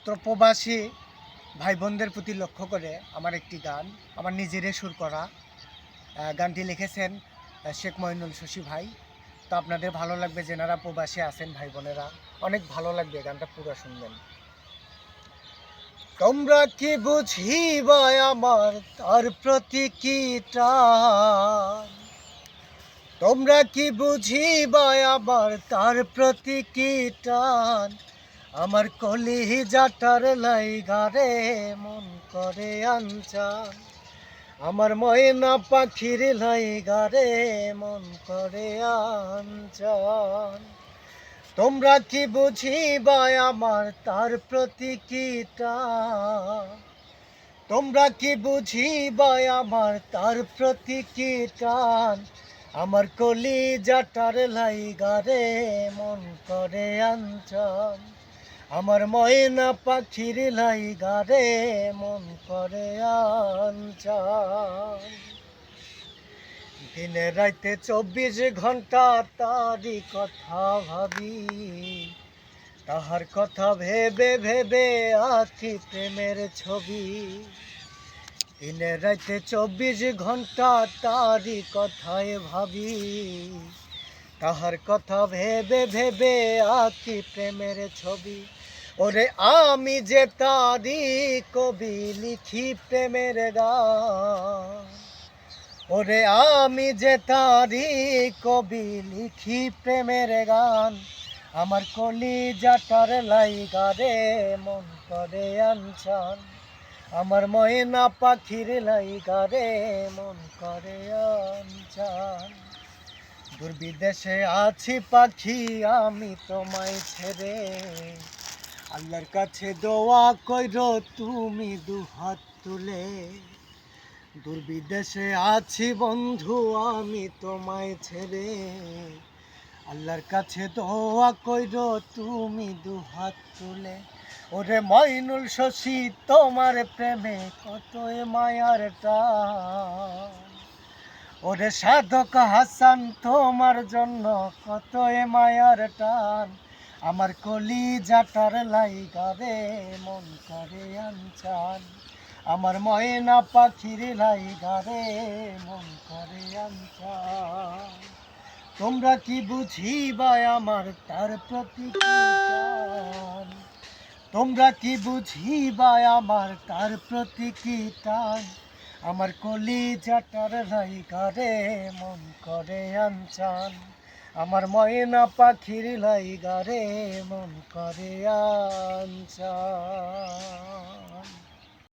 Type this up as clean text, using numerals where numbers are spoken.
তো প্রবাসী ভাই বোনদের প্রতি লক্ষ্য করে আমার একটি গান, আমার নিজেরই সুর করা। গানটি লিখেছেন শেখ মঈনুল শশী ভাই। তো আপনাদের ভালো লাগবে, যেনারা প্রবাসী আছেন ভাই বোনেরা, অনেক ভালো লাগবে, গানটা পুরো শুনবেন। তোমরা কি বুঝিবা আমার তার প্রতি কি টান, তোমরা কি বুঝিবা আমার তার প্রতি কি টান, আমার কলিজাটার লাইগারে মন করে আনচান, আমার ময়না পাখির লাইগারে মন করে আনচান। তোমরা কি বুঝিবা আমার তার প্রতি কি টান, তোমরা কি বুঝিবা আমার তার প্রতি কি টান, আমার কলিজাটার লাইগারে মন করে আনচান, আমার ময়না পাখির লাইগারে মন করে আনচান। দিনে রাইতে 24 ঘন্টা তারই কথা ভাবি, তাহার কথা ভেবে ভেবে আঁকি প্রেমের ছবি। দিনে রাইতে 24 ঘন্টা তারই কথায় ভাবি, তাহার কথা ভেবে ভেবে আঁকি প্রেমের ছবি। ওরে আমি যে তারি কবি লিখি প্রেমের গান, ওরে আমি যে তারি কবি লিখি প্রেমের গান, আমার কলিজাটার লাইগারে মন করে আনচান, আমার ময়না পাখির লাইগারে মন করে আনচান। দূর বিদেশে আছি পাখি আমি তোমায় ছেড়ে, আল্লাহর কাছে দোয়া কইরো তুমি দুহাত তুলে। দূর বিদেশে আছি বন্ধু আমি তোমায় ছেড়ে, আল্লাহর কাছে দোয়া কইরো তুমি দুহাত তুলে। ওরে মঈনুল শশী তোমার প্রেমে কত মায়ার টান, ওরে সাধক হাসান তোমার জন্য কত মায়ার টান, আমার কলিজাটার লাইগারে মন করে আনচান, আমার ময়না পাখির লাইগারে মন করে আনচান। তোমরা কি বুঝিবা আমার তার প্রতি কি টান, তোমরা কি বুঝিবা আমার তার প্রতি কি টান, আমার কলিজাটার লাইগারে মন করে আনচান, আমার ময়না পাখির লাইগারে মন করে আনচান।